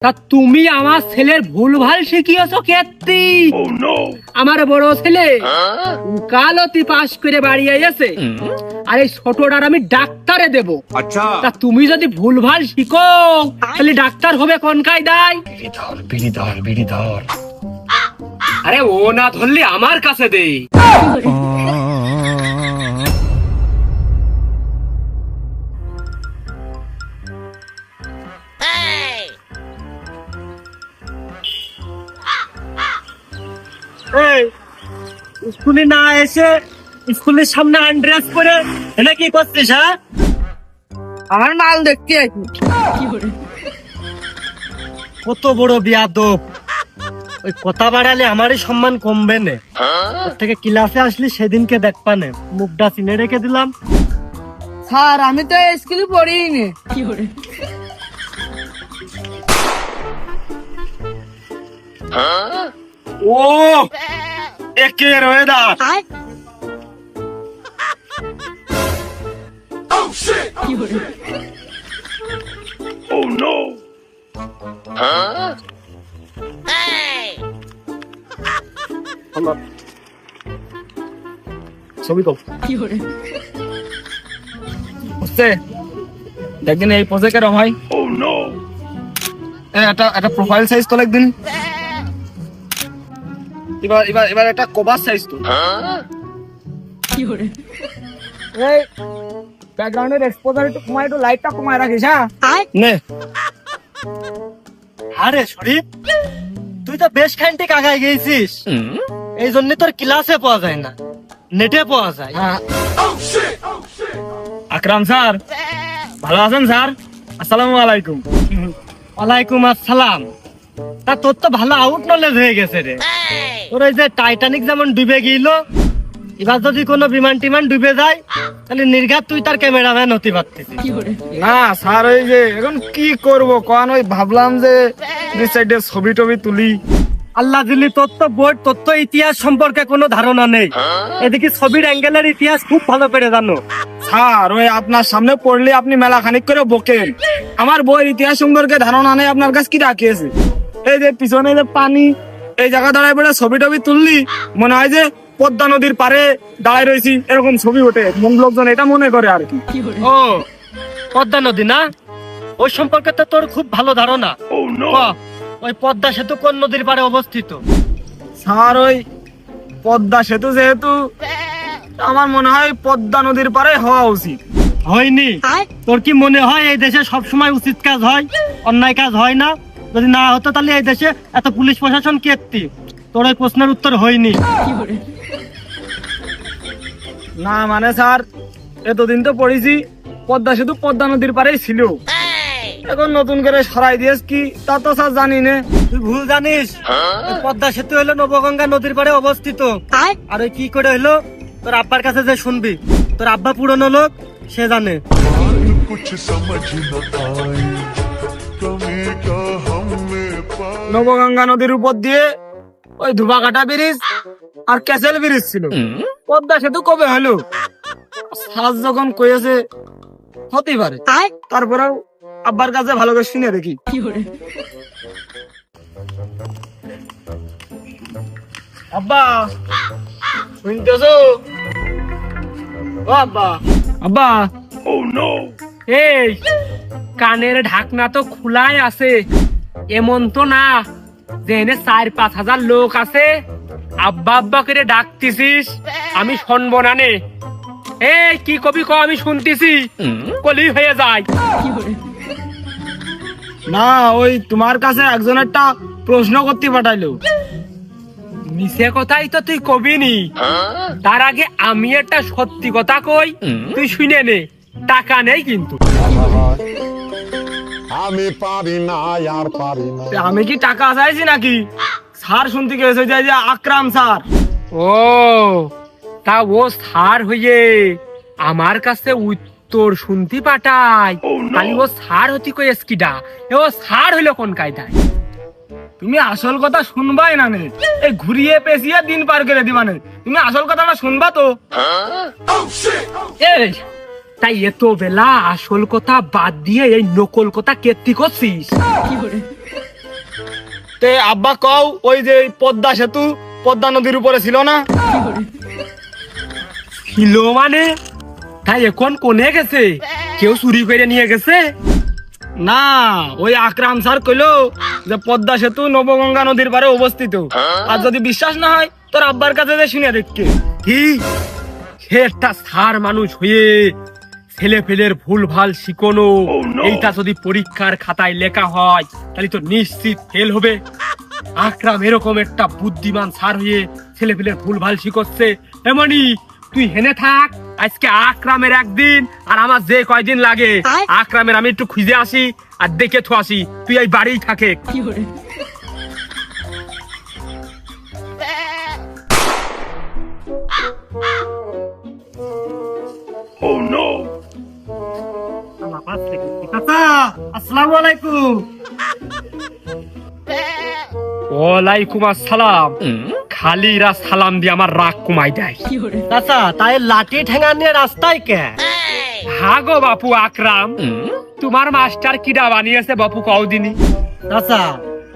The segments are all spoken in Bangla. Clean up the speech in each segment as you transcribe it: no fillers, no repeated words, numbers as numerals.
তা তুমি আমার ছেলের ভুলভাল শিখিয়েছো কেত্তি? আমার বড় ছেলে কালতি পাশ করে বাড়ি আইছে, আর এই ছোটটার আমি ডাক্তারে দেব। আচ্ছা তা তুমি যদি ভুলভাল শিখো তাহলে ডাক্তার হবে কোন কায়দায়? বিড়ি ধর। আরে ও না ধরলে আমার কাছে দে। স্কুলে না এসে স্কুলের সামনে আন্ড্রেস করে এটা কি করছিস? হ্যাঁ, আমার মাল দেখতে আছি। কত বড় বিয়াদব! ওই কথা বাড়ালে আমারই সম্মান কমবে না। ওর থেকে ক্লাসে আসলি সেদিনকে দেখপানে মুখটা চিনে রেখে দিলাম। স্যার আমি তো স্কুলে পড়িনি। ও একে রয়েদা ছবি তো বুঝছে দেখদিন এই পোজে কেরম হয়। একটা প্রোফাইল সাইজ তো একদিন, এবার একটা কভার সাইজ তো। এই ব্যাকগ্রাউন্ডের এক্সপোজার একটু কমায়, একটু লাইটটা কমায় রাখিস। হ্যাঁ নে। আরে শরীফ, তুই তো বেশ খানিক আগায় গেছিস, এই জন্য তোর ক্লাসে পাওয়া যায় না, নেটে পাওয়া যায়। আকরাম স্যার ভালো আছেন স্যার? আসসালামু আলাইকুম। ওয়ালাইকুম আসসালাম। তা তোর তো ভালো আউট নলেজ হয়ে গেছে রে। তোর ওই যে টাইটানিক যেমন ডুবে গেল, এবার যদি কোনো বিমান টিমান ডুবে যায় তাহলে নির্ঘাত তুই তার ক্যামেরাম্যান হতে পারতিস। না স্যার, ওই যে এখন কি করব কারণ ওই ভাবলাম যে দুই সাইডে ছবি টবি তুলি। আল্লাহ দিলি, তোর তো বোর্ড, তোর তো ইতিহাস সম্পর্কে কোনো ধারণা নেই। এদিকে ছবির অ্যাঙ্গেলের ইতিহাস খুব ভালো করে জানো। স্যার ওই আপনার সামনে পড়লে আপনি মেলা খানিক করে বকেন, আমার বইয়ের ইতিহাস সম্পর্কে ধারণা নেই। আপনার কাছে কি রাখিয়েছে? এই যে পিছনে যে পানি, এই জায়গা দাঁড়ায় পড়ে ছবি টবি তুললি মনে হয় যে পদ্মা নদীর পারে দাঁড়ায় রয়েছি, এরকম ছবি ওঠে। লোকজন এটা মনে করে আর কি। ও পদ্মা নদী না, ওই সম্পর্কে তো তোর খুব ভালো ধারণা। ক, ওই পদ্মা সেতু কোন নদীর পাড়ে অবস্থিত? স্যার ওই পদ্মা সেতু যেহেতু, আমার মনে হয় পদ্মা নদীর পারে হওয়া উচিত। হয়নি? তোর কি মনে হয় এই দেশে সবসময় উচিত কাজ হয়, অন্যায় কাজ হয় না? যদি না হতো তাহলে এই দেশে এত পুলিশ প্রশাসন কি এত্তি? তোর ওই প্রশ্নের উত্তর হয়নি। না মানে স্যার, এতদিন তো পড়েছি পদ্মা সেতু পদ্মা নদীর পারেই ছিল, এখন নতুন করে সরাই দিয়েছ কি তা তো স্যার জানি না। তুই ভুল জানিস। ওই পদ্মা সেতু হলো নবগঙ্গা নদীর পাড়ে অবস্থিত। আর ওই কি করে হলো তোর আব্বার কাছে যে শুনবি, তোর আব্বা পুরনো লোক, সে জানে। कुछ समझ न आए कमी का हमें पाए। নবগঙ্গা নদীর উপর দিয়ে ওই ধুবাঘাটা ব্রিজ আর ক্যাসেল ব্রিজ ছিল। পদ্মা সেতু কবে হলো স্যার যখন কয়েছে হতেই পারে, তারপরেও আব্বার কাছে ভালো করে শুনে দেখি। আব্বা শুনতেছো? ও আব্বা, আব্বা। এই কানের ঢাকনা তো খোলাই আছে, এমন তো না যে এনে 4-5 হাজার লোক আছে আব্বা আব্বা করে ডাকতেছিস আমি শুনবো না নে। এই কি কবি ক, আমি শুনতেছি, কলি হয়ে যায়। না ওই তোমার কাছে একজন একটা প্রশ্ন করতে পাঠাইলো। মিছে কথাই তো তুই কবি নি, তার আগে আমি একটা সত্যি কথা কই, তুই শুনে নে। টাকা নেই কিন্তু। আমি পারি না আর পারি না। আমি কি টাকা চাইছি নাকি? স্যার শুনতে গেছে যে আকরাম স্যার। ও তা ও সার হইয়ে আমার কাছে উত্তর শুনতে পাঠায়, খালি ও সার হতি কই এসকিডা, ও সার হইলো কোন কায়দায়? তুমি আসল কথা শুনবাই না নে, এই ঘুরিয়ে পেঁচিয়ে দিন পার করে দিবা নে। তুমি আসল কথাটা শুনবা তো। এই তাই এত বেলা আসল কথা বাদ দিয়ে এই নকল কথা কেত্তি করছিস? তে আব্বা কও ওই যে পদ্মা সেতু পদ্মা নদীর উপরে ছিল না? ছিল মানে? তাই এখন কোনে গেছে? কেউ চুরি করে নিয়ে গেছে? না, ওই আকরাম স্যার কইলো যে পদ্মা সেতু নবগঙ্গা নদীর পারে অবস্থিত। আর যদি বিশ্বাস না হয় তোর আব্বার কাছে যে শুনে দেখকে। কি সে একটা সার মানুষ হয়ে ছেলে পেলের ভুল ভাল শিখনো এইটা যদি পরীক্ষার খাতায় লেখা হয় তাহলে তো নিশ্চিত ফেল হবে। আকরাম এরকম একটা বুদ্ধিমান স্যার হয়ে ছেলে পেলের ভুল ভাল শিখছে। এমনই তুই হেনে থাক, আজকে আকরামের একদিন আর আমার যে কয়দিন লাগে আকরামের আমি একটু খুঁজে আসি আর দেখে থো আসি, তুই এই বাড়িই থাকে। আসসালামু আলাইকুম। ওয়ালাইকুম আসসালাম। খালিরা সালাম দিয়ে আমার রাগ কমাই দেয়। চাচা তাই লাঠি ঠেঙ্গা নিয়ে রাস্তায় কে? হ্যাঁ গো বাপু আকরাম, তোমার মাস্টার কিডা বানিয়েছে বাপু কওদিনই? চাচা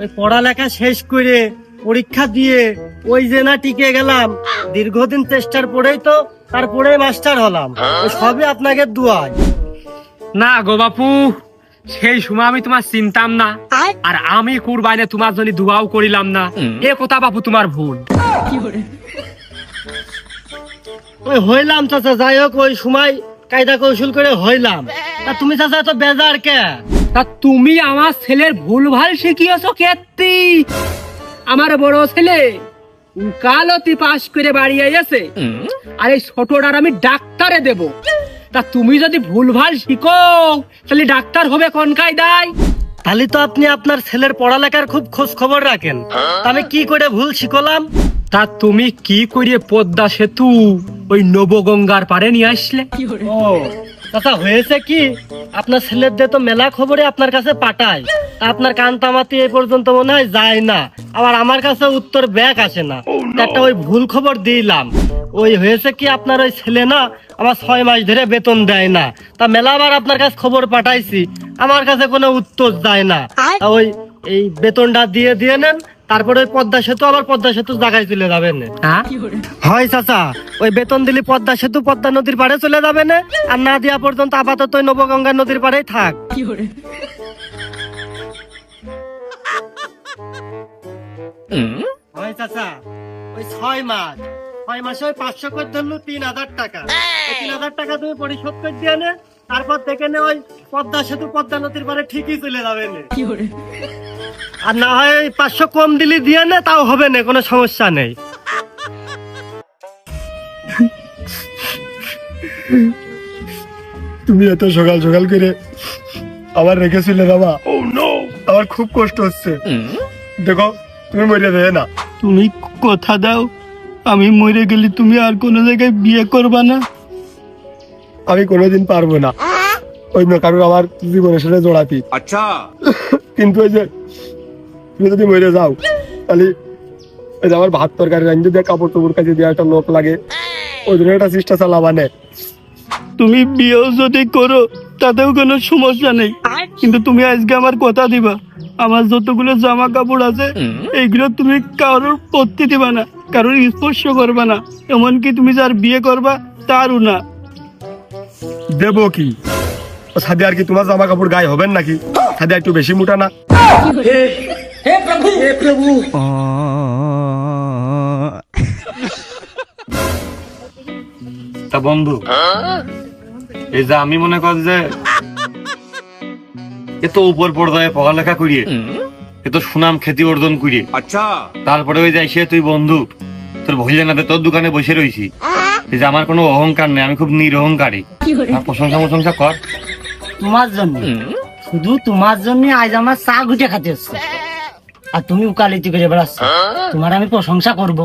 ওই পড়ালেখা শেষ করে পরীক্ষা দিয়ে ওই যে না টিকে গেলাম, দীর্ঘদিন চেষ্টার পরেই তো তারপরে মাস্টার হলাম। ওই সবই আপনাকে দুয়ায়। না গো বাপু, সেই সময় আমি তোমার চিনতাম না, আর আমি কুরবানে তোমার জন্য দুয়াও করিলাম না, এ কথা বাপু তোমার ভুল। ওই হইলাম চাচা, যাই হোক ওই সময় কায়দা কৌশল করে হইলাম। তা তুমি চাচা তো বেজার কে? তা তুমি আমার ছেলের ভুল ভাল শিখিয়েছো কেতি? আমার বড় ছেলে উকালতি পাশ করে বাড়ি আইয়াছে, আর এই ছোটটার আমি ডাক্তারে দেব। তা তুমি যদি ভুল ভাল শিখো তাহলে ডাক্তার হবে কোন কায়দায়? তাহলে তো আপনি আপনার ছেলের পড়ালেখার খুব খোঁজ খবর রাখেন। তা আমি কি করে ভুল শিখলাম? তা তুমি কি করে পদ্মা সেতু ওই নবগঙ্গার পারে নিয়ে আসলে? ও চাচা, হয়েছে কি, আপনার ছেলের দিয়ে তো মেলা খবরে আপনার কাছে পাঠায়, তা আপনার কান্তামাতি এই পর্যন্ত মনে হয় যায় না, আবার আমার কাছে উত্তর ব্যাক আসে না। তা একটা ওই ভুল খবর দিলাম। ওই হয়েছে কি, আপনার ওই ছেলে না আমার 6 মাস ধরে বেতন দেয় না। তা মেলাবার আপনার কাছে খবর পাঠাইছি, আমার কাছে কোনো উত্তর যায় না। তা ওই এই বেতনটা দিয়ে দিয়ে নেন, তারপরে ওই পদ্মা সেতু আবার পদ্মা সেতু জায়গায় চলে যাবেন। হ্যাঁ হয় চাচা, ওই বেতন দিলে পদ্মা সেতু পদ্মা নদীর পাড়ে চলে যাবে না, আর না দেওয়া পর্যন্ত আপাতত ওই নবগঙ্গা নদীর পাড়েই থাক। হয় চাচা, ওই 6 মাসে ওই 500 করে ধরলো 3000 টাকা। 3000 টাকা তুমি পরিশোধ করে দিয়ে নে, তারপর দেখে নে ওই পদ্মা সেতু পদ্মা নদীর পাড়ে ঠিকই চলে যাবে না। আর না হয় ওই 500 কম দিলে দিয়ে নে, তাও হবে না, কোনো সমস্যা নেই। তুমি এত সকাল সকাল করে আবার রেখেছিলে বাবা, আমার খুব কষ্ট হচ্ছে। দেখো তুমি মরে যাবে না। তুমি কথা দাও, আমি মরে গেলে তুমি আর কোনো জায়গায় বিয়ে করবা না? আমি কোনোদিন পারবো না অন্য কারোর আমার জীবনের সাথে জড়াতি। अच्छा কিন্তু ওই যে তুমি যদি মরে যাও তাহলে ওই যে আমার ভাত তরকারি রান্ধতে দিয়ে কাপড় টাপড় কাছে দিয়ে একটা লোক লাগে, ওই জন্য একটা চেষ্টা চালাবা না। তুমি বিয়েও যদি করো তাতেও কোনো সমস্যা নেই, কিন্তু তুমি আজকে আমার কথা দিবা, আমার যতগুলো জামা কাপড় আছে এইগুলো তুমি কারোর পরতে দিবা না, কারোর স্পর্শ করবা না, এমনকি তুমি যার বিয়ে করবা তারও না। দেবো কি সাদি, আর কি তোমার জামা কাপড় গায়ে হবেন নাকি? সাদি একটু বেশি মোটা না? তা বন্ধু, এই যে আমি মনে কর যে এত উপর পর্যায়ে পড়ালেখা করিয়ে এত সুনাম খ্যাতি অর্জন করিয়ে अच्छा তারপরে ওই যাই সে তুই বন্ধু তোর ভুলে না তোর দোকানে বসে রয়েছি, এই যে আমার কোনো অহংকার নেই, আমি খুব নিরহংকারী। আমার প্রশংসা প্রশংসা কর। তোমার জন্য, শুধু তোমার জন্য আজ আমার চা ঘুটে খাতে হচ্ছে, আর তুমি উকালতি করে বেড়াচ্ছ, তোমার আমি প্রশংসা করব।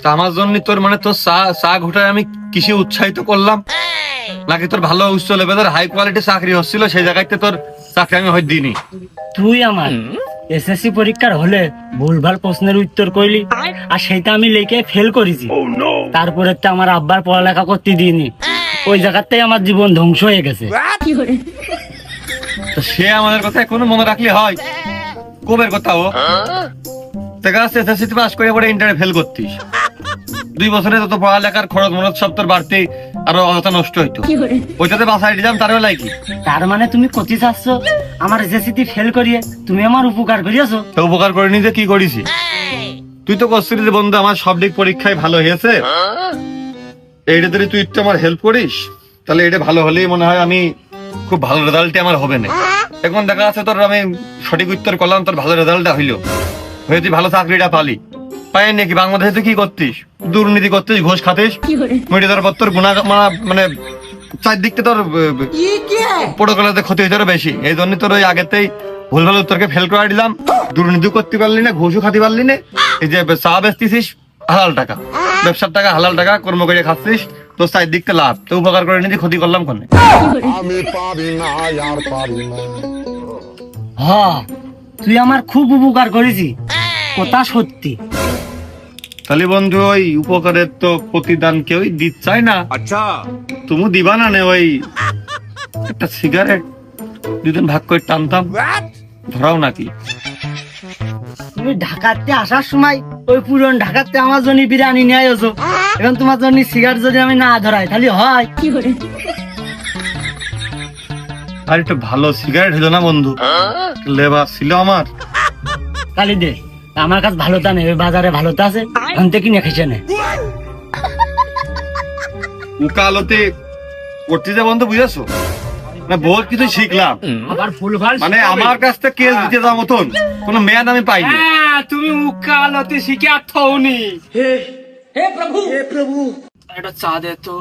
তা আমার জন্য তোর মানে তোর চা ঘুটায় আমি কিসে উৎসাহিত করলাম, নাকি তোর ভালো উচ্চ লেভেলের হাই কোয়ালিটি চাকরি হচ্ছিল সেই জায়গাতে তোর চাকরি আমি হয়তো দিইনি? তুই আমার এসএসসি পরীক্ষার হলে ভুলভাল প্রশ্নের উত্তর কইলি, আর সেটা আমি লিখে ফেল করেছি। তারপরে তো আমার আব্বার পড়ালেখা করতে দিইনি, ওই জায়গাতেই আমার জীবন ধ্বংস হয়ে গেছে। তো সে আমাদের কথা কোনো মনে রাখলে হয়? কবের কথা ও? দেখা যাচ্ছে এসএসসি পাস করে পরে ইন্টারে ফেল করতিস, 2 বছরে তত পড়ালেখার খরচ মনে সব তোর বাড়তে আরো অযথা নষ্ট হইতো। ওইটাতে বাসায় দিলাম, তার বেলায় কি? তার মানে তুমি কতি চাচ্ছ আমার এসএসসি ফেল করিয়ে তুমি আমার উপকার করিয়েছো? তো উপকার করিনি যে কি করিছি? তুই তো করছিলি যে বন্ধু আমার সব দিক পরীক্ষায় ভালো হয়েছে, এইটাতে তুই একটু আমার হেল্প করিস, তাহলে এটা ভালো হলেই মনে হয় আমি খুব ভালো রেজাল্টে আমার হবে না। এখন দেখা যাচ্ছে তোর আমি সঠিক উত্তর করলাম, তোর ভালো রেজাল্টটা হইলো, হয়ে তুই ভালো চাকরিটা পালি, পাই নাকি? বাংলাদেশে তুই কি করতিস? দুর্নীতি করতিস, ঘুষ খাতিস, মেডিকেল পত্র গুণা মানে চারদিকটা তোর প্রোটোকলের ক্ষতি হইতে বেশি। এই জন্য তোর ওই আগেতেই ভুল ভালো উত্তরকে ফেল করে দিলাম, দুর্নীতি করতে পারলি না, ঘুষও খাতে পারলি না। এই যে চা বেচতেছিস হালাল টাকা, ব্যবসার টাকা হালাল টাকা কর্ম করে খাচ্ছিস, তোর চারদিকটা লাভ, তো উপকার করে নিয়ে ক্ষতি করলাম কোনে? আমি পারি না আর পারি না। হ্যাঁ, তুই আমার খুব উপকার করেছি, কথা সত্যি। তাহলে বন্ধু ওই উপকারের তো প্রতিদান কেউই দিতে চায় না। আচ্ছা তুমি দিবা না নে? ওই একটা সিগারেট 2 দিন ভাগ করে টানতাম, ধরাও নাকি? তুমি ঢাকাতে আসার সময় ওই পুরন ঢাকাতে আমার জন্য বিরিয়ানি নিয়ে আসো, এখন তোমার জন্য সিগারেট যদি আমি না ধরাই তাহলে হয়? আর একটু ভালো সিগারেট হলো না বন্ধু, লেবার ছিল আমার। তাহলে দে, আমার কাছে ভালো তা নেই, ওই বাজারে ভালো তা আছে, আনতে কিনে খেছে না। উকালতে করতে যে বন্ধু, বুঝেছো না? বহুত কিছু শিখলাম, আবার ভুলভাল মানে আমার কাছ থেকে কেস দিতে যাওয়ার মতন কোন মেয়াদ আমি পাইনি। হ্যাঁ, তুমি উকালতি শিখে আর থৌনি। হে প্রভু একটা চা দে তো।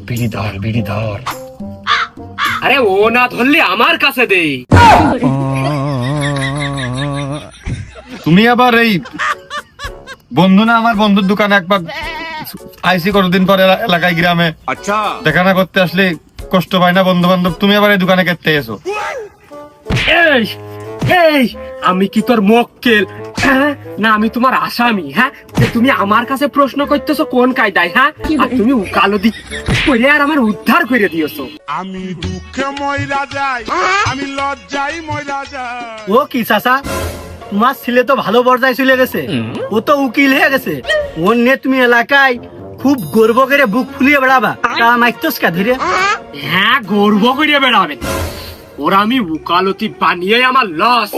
বিড়ি ধর। আরে ও না ধরলে আমার কাছে দে। তুমি আবার এই বন্ধু না, আমার বন্ধুর দোকানে একবার আইসি কতদিন পরে এলাকায় গ্রামে, আচ্ছা দেখা না করতে আসলে কষ্ট পায় না বন্ধু বান্ধব? তুমি আবার এই দোকানে কেটে এসো? এই এই আমি কি তোর মক্কেল? হ্যাঁ না, আমি তোমার আসামি। হ্যাঁ, যে তুমি আমার কাছে প্রশ্ন করতেছো কোন কায়দায়? হ্যাঁ, আর তুমি উকালতি করে আর আমার উদ্ধার করে দিয়েছো। আমি দুঃখে ময়রা যাই, আমি লজ্জায় ময়রা যাই। ও কি চাচা, তোমার ছেলে তো ভালো পর্যায়ে চলে গেছে, ও তো উকিল হয়ে গেছে, ওর নিয়ে তুমি এলাকায় খুব গর্ব করে বুক ফুলিয়ে বেড়াবা, তা মাইকতোস কা ধীরে? হ্যাঁ, গর্ব করে বেড়াবে। ওরা আমি উকালতি বানিয়ে আমার লস,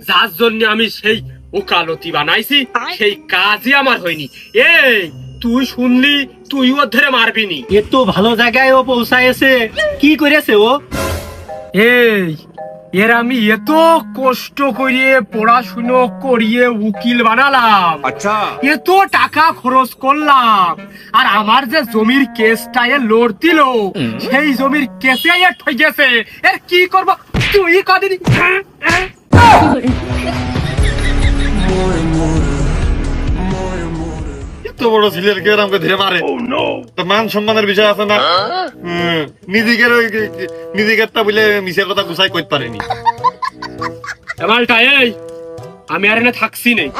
যার জন্য আমি সেই উকালতি বানাইছি, সেই কাজই আমার হয়নি। এই তুই শুনলি, তুই ওর ধরে মারবি নি। এ তো ভালো জায়গায় ও পৌঁছায়ছে, কি করেছে ও? এই এর আমি এত কষ্ট করিয়ে পড়াশুনো করিয়ে উকিল বানালাম, আচ্ছা এত টাকা খরচ করলাম, আর আমার যে জমির কেসটা এ লড়তিল, সেই জমির কেসে এ ঠকেছে। এর কি করব তুই কদিন? এত বড় ছেলের কে আমাকে ধরে মারে? তো মান সম্মানের বিষয় আছে না? নিজেকেরটা বলে মিশের কথা গুছাই করতে পারেনি। এমালটা এই আমি আর এনে থাকছি নেই,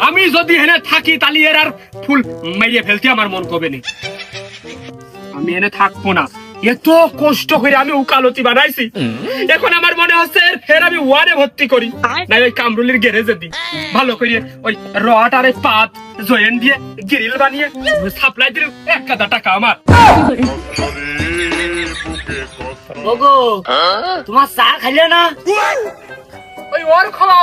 আমি যদি এনে থাকি তাহলে এর আর ফুল মাইরে ফেলতে আমার মন করবে না। আমি এনে থাকবো না, এত কষ্ট করে আমি উকালতি বানাইছি, এখন আমার মনে হচ্ছে এর ফের আমি ওয়ানে ভর্তি করি, না ওই কামরুলির গ্যারেজে দিই, ভালো করে ওই রড আর পাত জয়েন দিয়ে গ্রিল বানিয়ে সাপ্লাই দিলে 1,000 টাকা আমার। ওগো, তোমার চা খাইলে না? ওই ওর খোয়া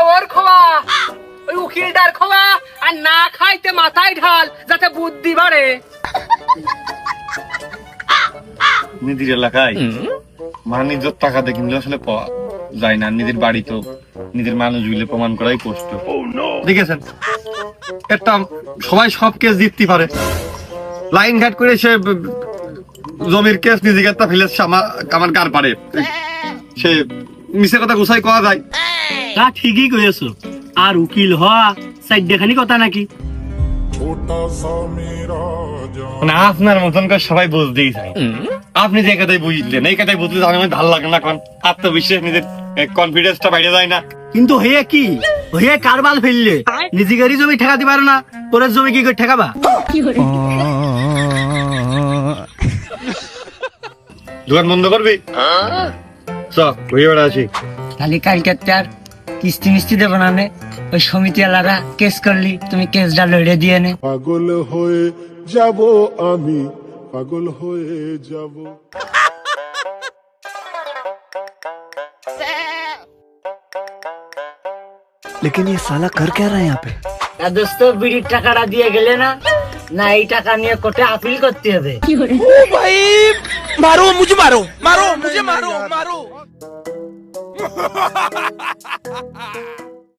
ওই উকিলটার খোয়া, আর না খাইতে মাথায় ঢাল যাতে বুদ্ধি বাড়ে। নিজের এলাকায় মানে নিজের টাকাতে কিনলে আসলে পাওয়া যায় না, নিজের বাড়ি তো নিজের মানুষগুলো প্রমাণ করাই কষ্ট। ঠিক আছে, একটা সবাই সব কেস জিততে পারে, লাইন ঘাট করে সে জমির কেস নিজেকে একটা ফেলে আমার গার পারে, সে মিশে কথা গুছাই করা যায়। তা ঠিকই কয়েছো, আর উকিল হওয়া সাইডখানি কথা নাকি? छोटा सा मेरा जान। মানে আপনার মতন করে সবাই বুঝতেই চায়, আপনি যে কথাই বুঝলেন এই কথাই বুঝলে আমার ভালো লাগে না, কারণ আত্মবিশ্বাস নিজের কনফিডেন্সটা বাইরে যায় না। কিন্তু হয়ে কি, হয়ে কারবাল ফেললে নিজেদেরই জমি ঠেকাতে পারো না, তোর জমি কি করে ঠেকাবা? দোকান বন্ধ করবি? চ ঘুরে বেড়া আছি। খালি কালকে আর কিস্তি মিস্তি দেবো না নে। ওই সমিতি আলারা কেস করলি, তুমি কেসটা লড়ে দিয়ে নে। পাগল হয়ে যাব আমি, পাগল হয়ে যাব। लेकिन ये साला कर क्या रहा है यहाँ पे? তা দোস্ত বিড়ির টাকাটা দিয়ে গেলে না, না এই টাকা নিয়ে কোর্টে আপিল করতে হবে? मारो मुझे, मारो मारो मुझे, मारो मारो।